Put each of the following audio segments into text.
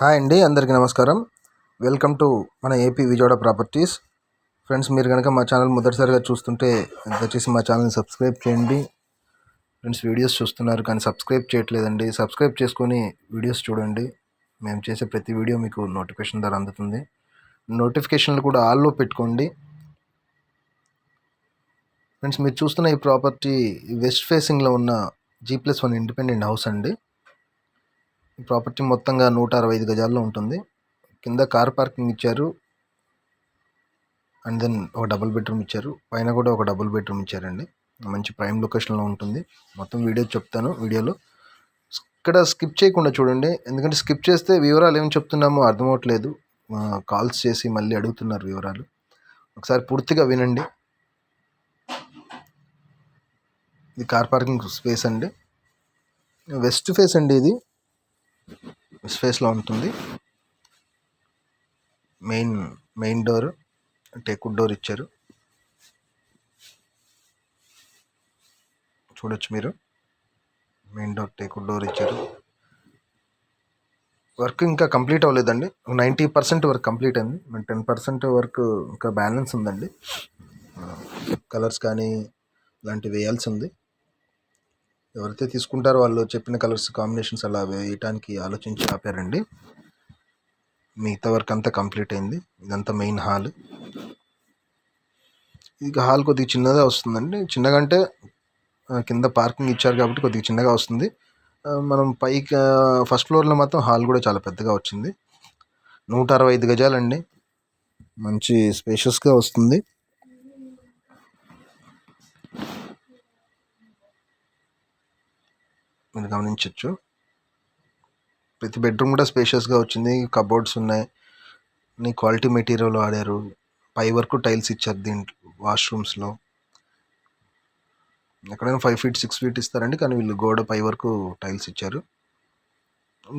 Hi అండి, అందరికీ నమస్కారం. వెల్కమ్ టు మన ఏపీ విజయవాడ ప్రాపర్టీస్. ఫ్రెండ్స్, మీరు కనుక మా ఛానల్ మొదటిసారిగా చూస్తుంటే దయచేసి మా ఛానల్ని సబ్స్క్రైబ్ చేయండి. ఫ్రెండ్స్, వీడియోస్ చూస్తున్నారు కానీ సబ్స్క్రైబ్ చేయట్లేదండి. సబ్స్క్రైబ్ చేసుకొని వీడియోస్ చూడండి. మేము చేసే ప్రతి వీడియో మీకు నోటిఫికేషన్ ద్వారా అందుతుంది. నోటిఫికేషన్లు కూడా ఆల్లో పెట్టుకోండి. ఫ్రెండ్స్, మీరు చూస్తున్న ఈ ప్రాపర్టీ వెస్ట్ ఫేసింగ్లో ఉన్న G+1 ఇండిపెండెంట్ హౌస్ అండి. ఈ ప్రాపర్టీ మొత్తంగా 165 గజాల్లో ఉంటుంది. కింద కార్ పార్కింగ్ ఇచ్చారు. అండ్ దెన్ ఒక డబుల్ బెడ్రూమ్ ఇచ్చారు. పైన కూడా ఒక డబుల్ బెడ్రూమ్ ఇచ్చారండి. మంచి ప్రైమ్ లొకేషన్లో ఉంటుంది. మొత్తం వీడియో చెప్తాను. వీడియోలో ఇక్కడ స్కిప్ చేయకుండా చూడండి, ఎందుకంటే స్కిప్ చేస్తే వివరాలు ఏమి చెప్తున్నామో అర్థమవట్లేదు. కాల్స్ చేసి మళ్ళీ అడుగుతున్నారు వివరాలు. ఒకసారి పూర్తిగా వినండి. ఇది కార్ పార్కింగ్ స్పేస్ అండి. వెస్ట్ ఫేస్ అండి. ఇది వెస్ట్ ఫేస్లో ఉంటుంది. మెయిన్ డోర్ టేక్వుడ్ డోర్ ఇచ్చారు. చూడొచ్చు మీరు. మెయిన్ డోర్ టేక్వుడ్ డోర్ ఇచ్చారు. వర్క్ ఇంకా కంప్లీట్ అవ్వలేదండి. 90% వర్క్ కంప్లీట్ అయింది. 10% వర్క్ ఇంకా బ్యాలెన్స్ ఉందండి. కలర్స్ కానీ ఇలాంటివి వేయాల్సి ఉంది. ఎవరైతే తీసుకుంటారో వాళ్ళు చెప్పిన కలర్స్ కాంబినేషన్స్ అలా వేయటానికి ఆలోచించి ఆపారండి. మిగతా వర్క్ అంతా కంప్లీట్ అయింది. ఇదంతా మెయిన్ హాల్. ఇక హాల్ కొద్దిగా చిన్నగా వస్తుందండి. చిన్నగా అంటే కింద పార్కింగ్ ఇచ్చారు కాబట్టి కొద్దిగా చిన్నగా వస్తుంది. మనం పైకి ఫస్ట్ ఫ్లోర్లో మాత్రం హాల్ కూడా చాలా పెద్దగా వచ్చింది. 165 గజాలండి. మంచి స్పేషియస్గా వస్తుంది. మీరు గమనించవచ్చు. ప్రతి బెడ్రూమ్ కూడా స్పేషియస్గా వచ్చింది. కబోర్డ్స్ ఉన్నాయి. క్వాలిటీ మెటీరియల్ వాడారు. పై వరకు టైల్స్ ఇచ్చారు దీంట్లో. వాష్రూమ్స్లో ఎక్కడైనా 5 feet 6 feet ఇస్తారండి, కానీ వీళ్ళు గోడ పై వరకు టైల్స్ ఇచ్చారు.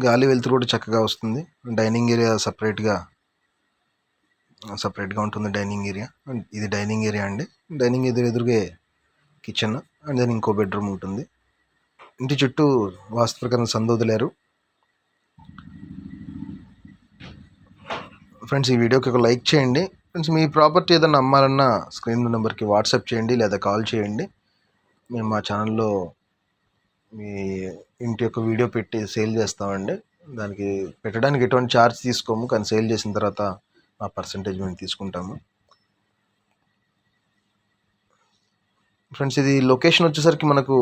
గాలి వెలుతురు కూడా చక్కగా వస్తుంది. డైనింగ్ ఏరియా సపరేట్గా ఉంటుంది. డైనింగ్ ఏరియా ఇది డైనింగ్ ఏరియా అండి. డైనింగ్ ఎదురుగే కిచెన్ అండ్ దెన్ ఇంకో బెడ్రూమ్ ఉంటుంది. ఇంటి చుట్టూ వాస్తు ప్రకారం సందు వదిలారు. ఫ్రెండ్స్, ఈ వీడియోకి ఒక లైక్ చేయండి. ఫ్రెండ్స్, మీ ప్రాపర్టీ ఏదైనా అమ్మాలన్నా స్క్రీన్ నెంబర్కి వాట్సాప్ చేయండి లేదా కాల్ చేయండి. మేము మా ఛానల్లో మీ ఇంటి యొక్క వీడియో పెట్టి సేల్ చేస్తామండి. దానికి పెట్టడానికి ఎటువంటి ఛార్జ్ తీసుకోము, కానీ సేల్ చేసిన తర్వాత మా పర్సంటేజ్ మేము తీసుకుంటాము. ఫ్రెండ్స్, ఇది లొకేషన్ వచ్చేసరికి మనకు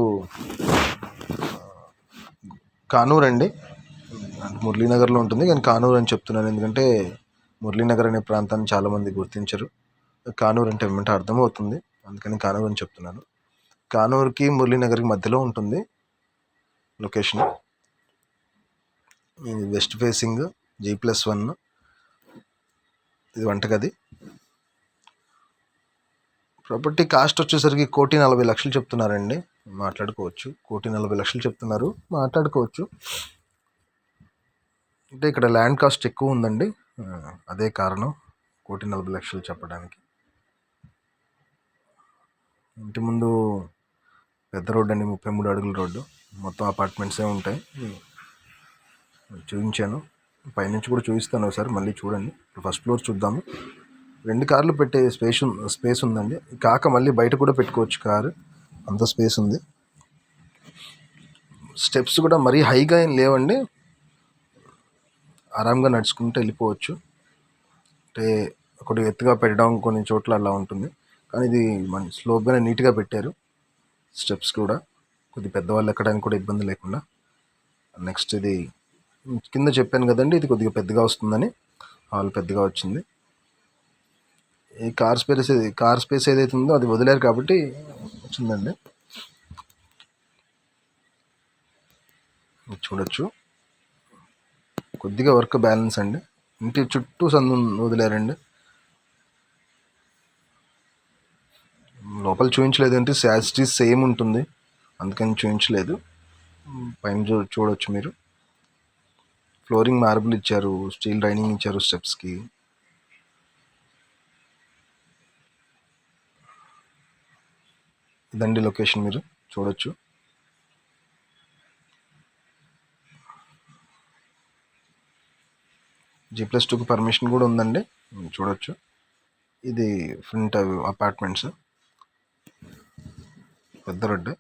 కానూరు అండి. మురళీనగర్లో ఉంటుంది, కానీ కానూరు అని చెప్తున్నాను ఎందుకంటే మురళీనగర్ అనే ప్రాంతాన్ని చాలామంది గుర్తించరు. కానూరు అంటే ఏమంటే అర్థమవుతుంది, అందుకని కానూరు అని చెప్తున్నాను. కానూరుకి మురళీనగర్కి మధ్యలో ఉంటుంది లొకేషన్. ఇది వెస్ట్ ఫేసింగ్ G+1. ఇది వంటగది. ప్రాపర్టీ కాస్ట్ వచ్చేసరికి 1,40,00,000 చెప్తున్నారండి. మాట్లాడుకోవచ్చు. 1,40,00,000 చెప్తున్నారు, మాట్లాడుకోవచ్చు. అంటే ఇక్కడ ల్యాండ్ కాస్ట్ ఎక్కువ ఉందండి, అదే కారణం 1,40,00,000 చెప్పడానికి. ఇంటి ముందు పెద్ద రోడ్డు అండి, 33 అడుగుల రోడ్డు. మొత్తం అపార్ట్మెంట్సే ఉంటాయి. చూపించాను, పైనుంచి కూడా చూపిస్తాను ఒకసారి, మళ్ళీ చూడండి. ఫస్ట్ ఫ్లోర్ చూద్దాము. 2 కార్లు పెట్టే స్పేస్ ఉందండి. కాక మళ్ళీ బయట కూడా పెట్టుకోవచ్చు కారు, అంత స్పేస్ ఉంది. స్టెప్స్ కూడా మరీ హైగా ఏం లేవండి, ఆరాంగా నడుచుకుంటూ వెళ్ళిపోవచ్చు. అంటే ఒకటి ఎత్తుగా పెట్టడం కొన్ని చోట్ల అలా ఉంటుంది, కానీ ఇది మన స్లోప్గానే నీట్గా పెట్టారు. స్టెప్స్ కూడా కొద్ది పెద్దవాళ్ళు ఎక్కడానికి కూడా ఇబ్బంది లేకుండా. నెక్స్ట్ ఇది కింద చెప్పాను కదండి, ఇది కొద్దిగా పెద్దగా వస్తుందని. హాల్ పెద్దగా వచ్చింది. ఈ కార్ స్పేస్ ఏదైతే ఉందో అది వదిలేరు కాబట్టి వచ్చిందండి. చూడొచ్చు, కొద్దిగా వర్క్ బ్యాలెన్స్ అండి. ఇంటి చుట్టూ సందు వదిలేరండి. లోపల చూపించలేదు అంటే శాస్టీస్ సేమ్ ఉంటుంది, అందుకని చూపించలేదు. పైన చూడొచ్చు మీరు. ఫ్లోరింగ్ మార్బుల్ ఇచ్చారు, స్టీల్ లైనింగ్ ఇచ్చారు స్టెప్స్కి. ఇదండి లొకేషన్, మీరు చూడొచ్చు. G+2కి పర్మిషన్ కూడా ఉందండి, చూడొచ్చు. ఇది ఫ్రంట్ అపార్ట్మెంట్స్, పెద్ద రోడ్డు.